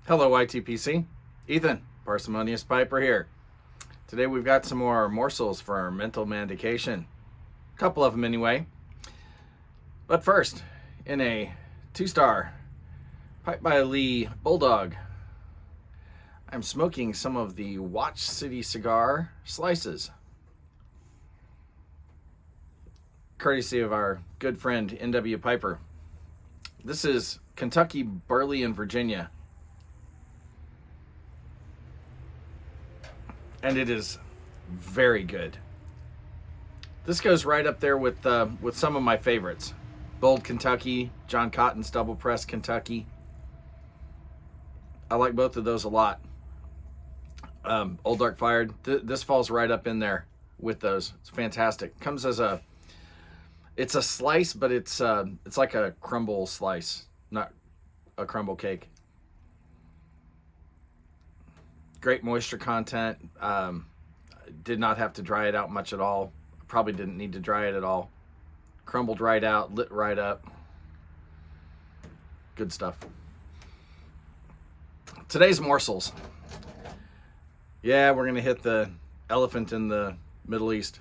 Hello, YTPC. Ethan, Parsimonious Piper here. Today we've got some more morsels for our mental manducation. A couple of them anyway. But first, in a 2-star Pipe by Lee Bulldog, I'm smoking some of the Watch City cigar slices, courtesy of our good friend N.W. Piper. This is Kentucky Barley in Virginia. And it is very good. This goes right up there with some of my favorites. Bold Kentucky, John Cotton's Double Press Kentucky. I like both of those a lot. Old Dark Fired. This falls right up in there with those. It's fantastic. Comes as it's a slice, but it's like a crumble slice, not a crumble cake. Great moisture content. Did not have to dry it out much at all. Probably didn't need to dry it at all. Crumbled right out, lit right up. Good stuff. Today's morsels. Yeah, we're going to hit the elephant in the Middle East.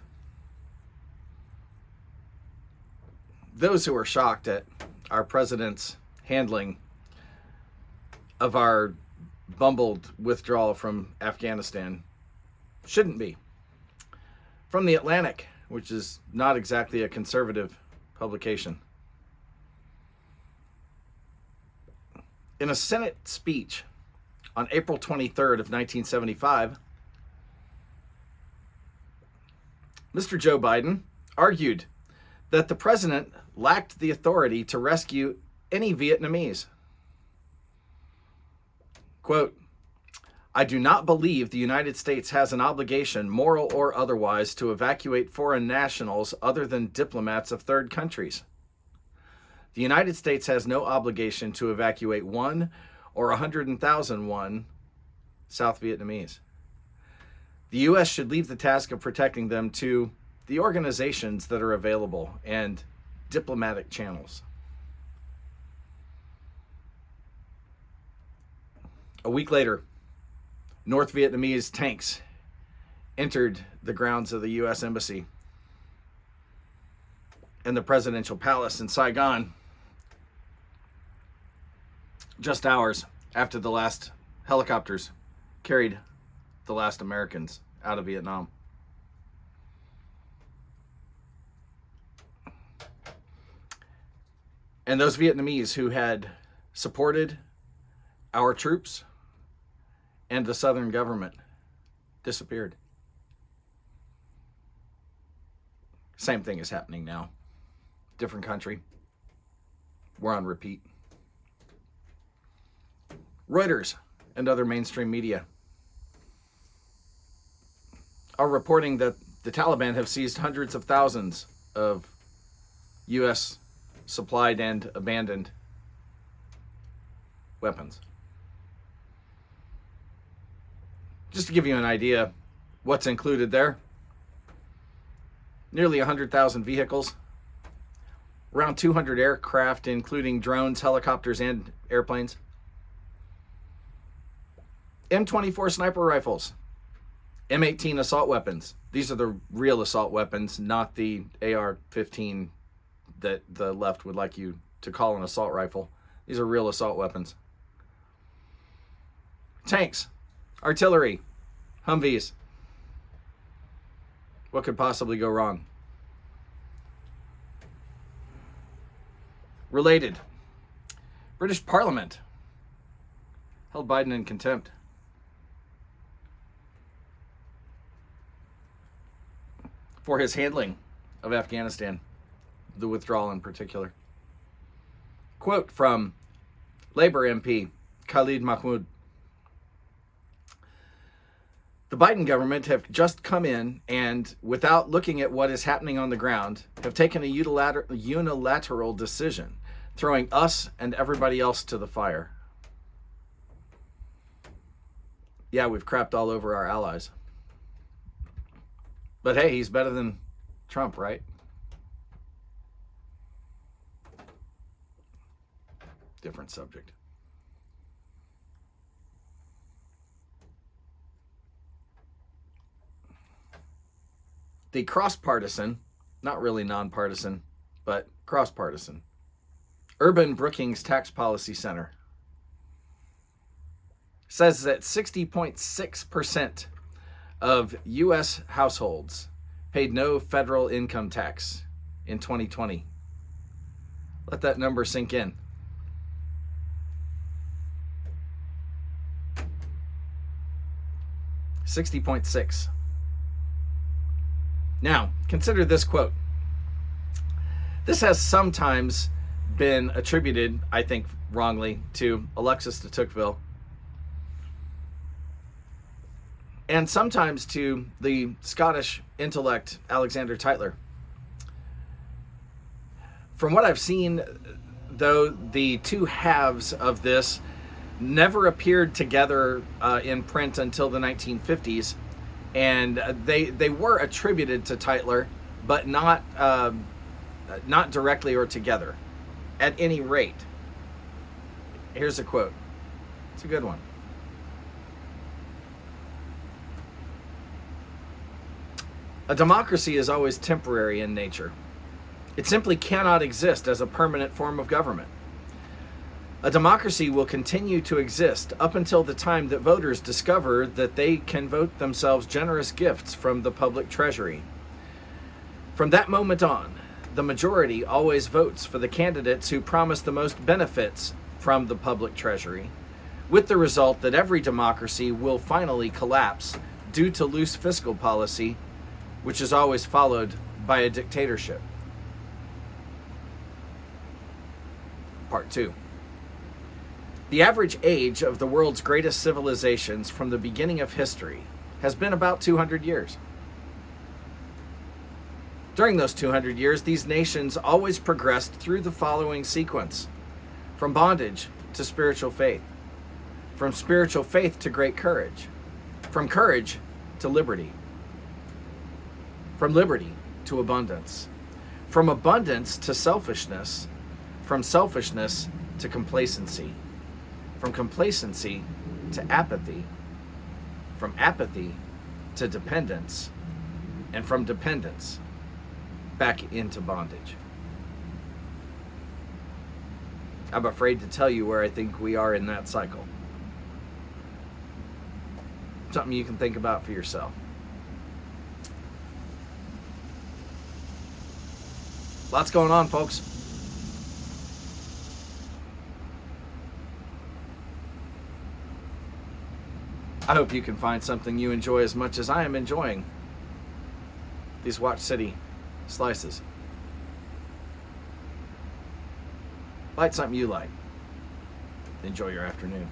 Those who are shocked at our president's handling of our bumbled withdrawal from Afghanistan shouldn't be. From the Atlantic, which is not exactly a conservative publication. In a Senate speech on April 23rd of 1975, Mr. Joe Biden argued that the president lacked the authority to rescue any Vietnamese. Quote, I do not believe the United States has an obligation, moral or otherwise, to evacuate foreign nationals other than diplomats of third countries. The United States has no obligation to evacuate 1 or 100,001 South Vietnamese. The U.S. should leave the task of protecting them to the organizations that are available and diplomatic channels. A week later, North Vietnamese tanks entered the grounds of the U.S. Embassy and the presidential palace in Saigon just hours after the last helicopters carried the last Americans out of Vietnam. And those Vietnamese who had supported our troops and the Southern government disappeared. Same thing is happening now. Different country. We're on repeat. Reuters and other mainstream media are reporting that the Taliban have seized hundreds of thousands of U.S. supplied and abandoned weapons. Just to give you an idea what's included there, nearly 100,000 vehicles, around 200 aircraft, including drones, helicopters, and airplanes, M24 sniper rifles, M18 assault weapons. These are the real assault weapons, not the AR-15 that the left would like you to call an assault rifle. These are real assault weapons. Tanks, artillery, Humvees. What could possibly go wrong? Related, British Parliament held Biden in contempt. For his handling of Afghanistan, the withdrawal in particular. Quote from Labour MP Khalid Mahmood. The Biden government have just come in and, without looking at what is happening on the ground, have taken a unilateral decision, throwing us and everybody else to the fire. Yeah, we've crapped all over our allies. But hey, he's better than Trump, right? Different subject. The cross-partisan, not really nonpartisan, but cross-partisan, Urban Brookings Tax Policy Center says that 60.6% of U.S. households paid no federal income tax in 2020. Let that number sink in. $60.6. Now, consider this quote. This has sometimes been attributed, I think wrongly, to Alexis de Tocqueville, and sometimes to the Scottish intellect Alexander Tytler. From what I've seen, though, the two halves of this never appeared together in print until the 1950s, and they were attributed to Tytler, but not directly or together. At any rate, here's a quote. It's a good one. A democracy is always temporary in nature. It simply cannot exist as a permanent form of government. A democracy will continue to exist up until the time that voters discover that they can vote themselves generous gifts from the public treasury. From that moment on, the majority always votes for the candidates who promise the most benefits from the public treasury, with the result that every democracy will finally collapse due to loose fiscal policy, which is always followed by a dictatorship. Part 2. The average age of the world's greatest civilizations from the beginning of history has been about 200 years. During those 200 years, these nations always progressed through the following sequence: from bondage to spiritual faith, from spiritual faith to great courage, from courage to liberty, from liberty to abundance, from abundance to selfishness, from selfishness to complacency, from complacency to apathy, from apathy to dependence, and from dependence back into bondage. I'm afraid to tell you where I think we are in that cycle. Something you can think about for yourself. Lots going on, folks. I hope you can find something you enjoy as much as I am enjoying these Watch City slices. Light something you like. Enjoy your afternoon.